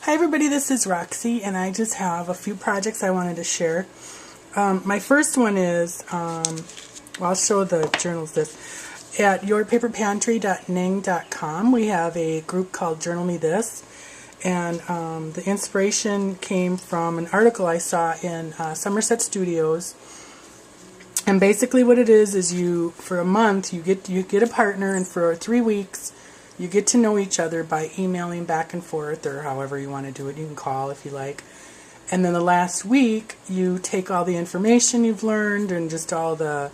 Hi everybody, this is Roxy, and I just have a few projects I wanted to share. My first one is, I'll show the journals this. At yourpaperpantry.ning.com we have a group called Journal Me This, and the inspiration came from an article I saw in Somerset Studios. And basically what it is you, for a month, you get a partner, and for 3 weeks you get to know each other by emailing back and forth, or however you want to do it. You can call if you like. And then the last week, you take all the information you've learned and just all the,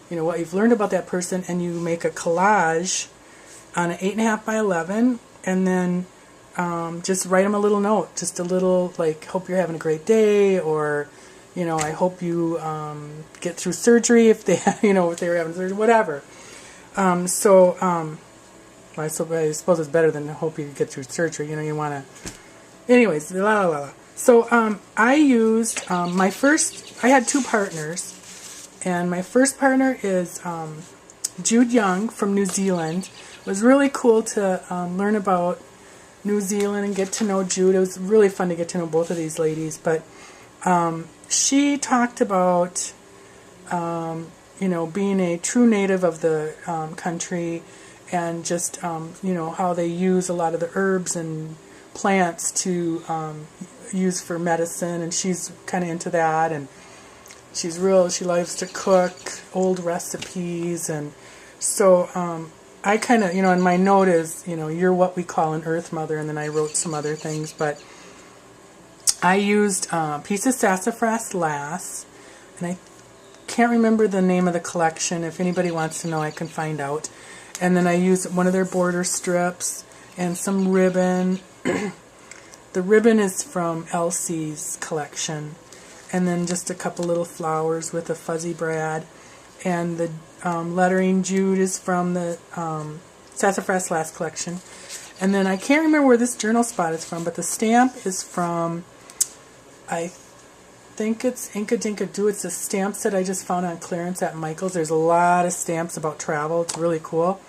what you've learned about that person, and you make a collage on an 8.5 by 11, and then just write them a little note, just a little, like, hope you're having a great day, or, I hope you get through surgery if they, if they were having surgery, whatever. I suppose it's better than hope you get through surgery. You want to... Anyways, So I used I had 2 partners, and my first partner is Jude Young from New Zealand. It was really cool to learn about New Zealand and get to know Jude. It was really fun to get to know both of these ladies, but she talked about being a true native of the country, and just how they use a lot of the herbs and plants to use for medicine, and she's kind of into that, and she loves to cook old recipes, and so I kind of, and my note is, you're what we call an earth mother, and then I wrote some other things, but I used a piece of sassafras lass, and I can't remember the name of the collection. If anybody wants to know, I can find out. And then I used one of their border strips and some ribbon. The ribbon is from Elsie's collection. And then just a couple little flowers with a fuzzy brad. And the lettering Jude is from the Sassafras Lass collection. And then I can't remember where this journal spot is from, but the stamp is from, I think it's Inka Dinka Do. It's a stamp set I just found on clearance at Michael's. There's a lot of stamps about travel. It's really cool.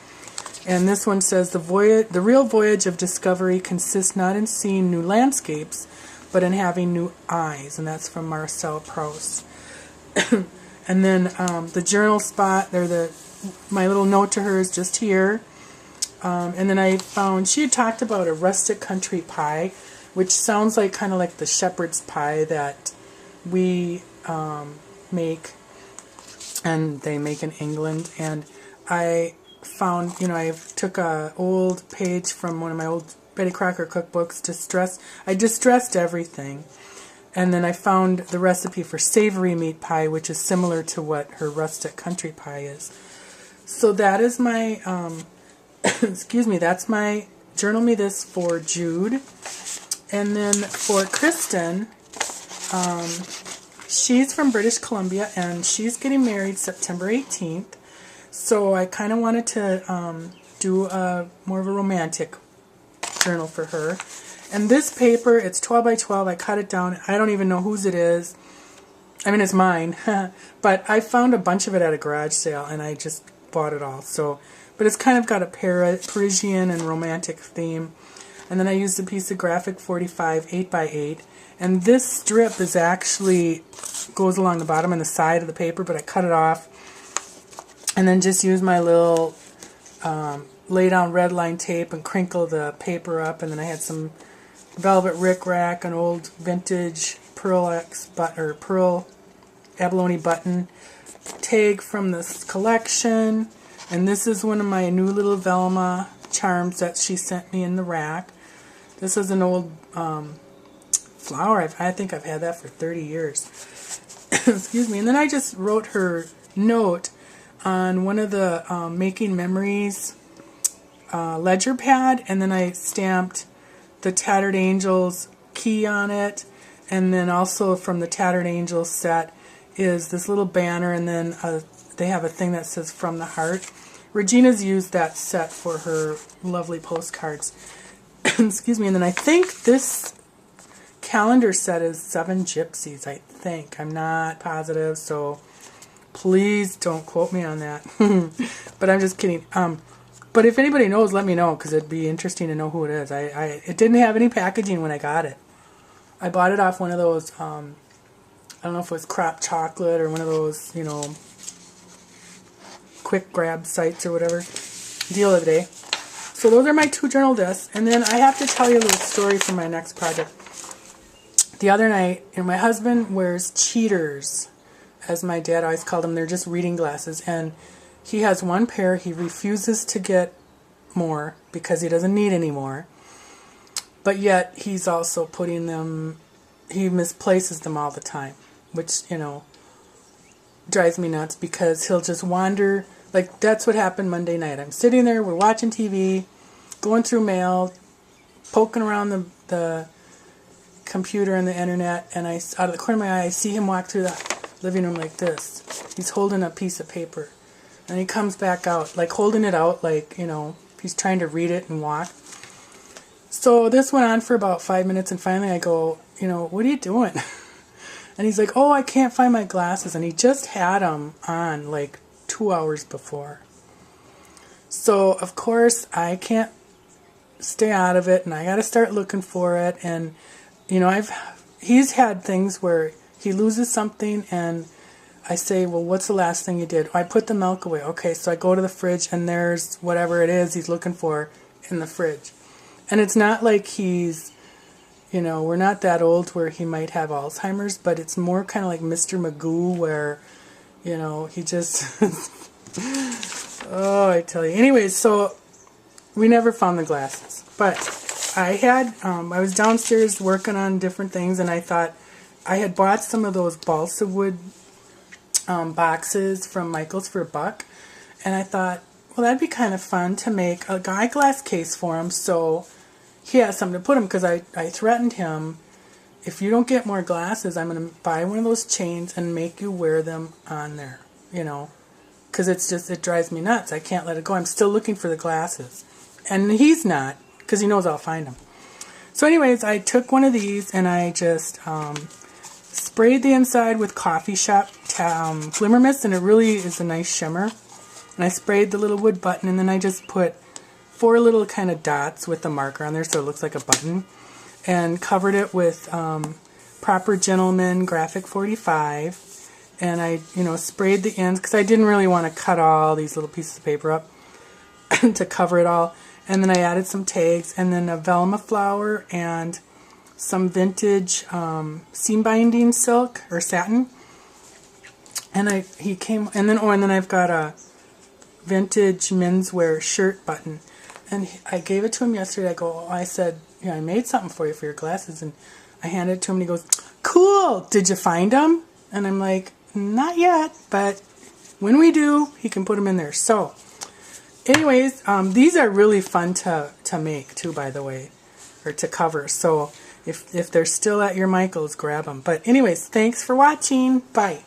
And this one says, the real voyage of discovery consists not in seeing new landscapes, but in having new eyes. And that's from Marcel Proust. And then the journal spot, my little note to her is just here. And then I found, she had talked about a rustic country pie, which sounds like kind of like the shepherd's pie that we make, and they make in England. And I found, I took a old page from one of my old Betty Crocker cookbooks I distressed everything, and then I found the recipe for savory meat pie, which is similar to what her rustic country pie is. So that is my excuse me, that's my Journal Me This for Jude. And then for Kristen, she's from British Columbia, and she's getting married September 18th. So I kind of wanted to do more of a romantic journal for her. And this paper, it's 12 by 12. I cut it down. I don't even know whose it is. I mean, it's mine. But I found a bunch of it at a garage sale, and I just bought it all. But it's kind of got a Parisian and romantic theme. And then I used a piece of graphic 45 8 by 8. And this strip is actually goes along the bottom and the side of the paper, but I cut it off. And then just use my little lay down red line tape and crinkle the paper up. And then I had some velvet rickrack, an old vintage pearl abalone button tag from this collection. And this is one of my new little Velma charms that she sent me in the rack. This is an old flower. I think I've had that for 30 years. Excuse me. And then I just wrote her note on one of the Making Memories ledger pad, and then I stamped the Tattered Angels key on it, and then also from the Tattered Angels set is this little banner, and then they have a thing that says From the Heart. Regina's used that set for her lovely postcards. Excuse me. And then I think this calendar set is 7 Gypsies, I think. I'm not positive, so please don't quote me on that. But I'm just kidding. But if anybody knows, let me know, because it'd be interesting to know who it is. It didn't have any packaging when I got it. I bought it off one of those, I don't know if it was Crop Chocolate or one of those, you know, quick grab sites or whatever, the other day. So those are my 2 journal discs. And then I have to tell you a little story for my next project. The other night, you know, my husband wears cheaters, as my dad always called them. They're just reading glasses. And he has 1 pair. He refuses to get more because he doesn't need any more. But yet he's also putting them, he misplaces them all the time, which, you know, drives me nuts, because he'll just wander. Like, that's what happened Monday night. I'm sitting there, we're watching TV, going through mail, poking around the computer and the internet, and out of the corner of my eye, I see him walk through the living room like this. He's holding a piece of paper. And he comes back out, like holding it out, like, you know, he's trying to read it and walk. So this went on for about 5 minutes, and finally I go, you know, what are you doing? And he's like, oh, I can't find my glasses. And he just had them on like 2 hours before. So, of course, I can't stay out of it, and I got to start looking for it. And, you know, he's had things where he loses something, and I say, well, what's the last thing you did? Oh, I put the milk away. Okay, so I go to the fridge, and there's whatever it is he's looking for in the fridge. And it's not like he's, you know, we're not that old where he might have Alzheimer's, but it's more kind of like Mr. Magoo, where, you know, he just, oh, I tell you. Anyways, so we never found the glasses. But I was downstairs working on different things, and I thought I had bought some of those balsa wood boxes from Michael's for $1, and I thought, well, that'd be kind of fun to make a eyeglass case for him, so he has something to put them, because I threatened him, if you don't get more glasses, I'm going to buy one of those chains and make you wear them on there, you know, because it drives me nuts. I can't let it go. I'm still looking for the glasses, and he's not, because he knows I'll find them. So anyways, I took one of these, and I just sprayed the inside with Coffee Shop Glimmer Mist, and it really is a nice shimmer. And I sprayed the little wood button, and then I just put 4 little kind of dots with the marker on there so it looks like a button, and covered it with Proper Gentleman Graphic 45. And I, you know, sprayed the ends, because I didn't really want to cut all these little pieces of paper up to cover it all. And then I added some tags, and then a Velma flower, and some vintage seam binding silk or satin. And then I've got a vintage menswear shirt button. And I gave it to him yesterday. I said, I made something for you for your glasses. And I handed it to him, and he goes, cool, did you find them? And I'm like, not yet, but when we do, he can put them in there. So, anyways, these are really fun to make too, by the way, or to cover. So if they're still at your Michael's, grab them. But anyways, thanks for watching. Bye.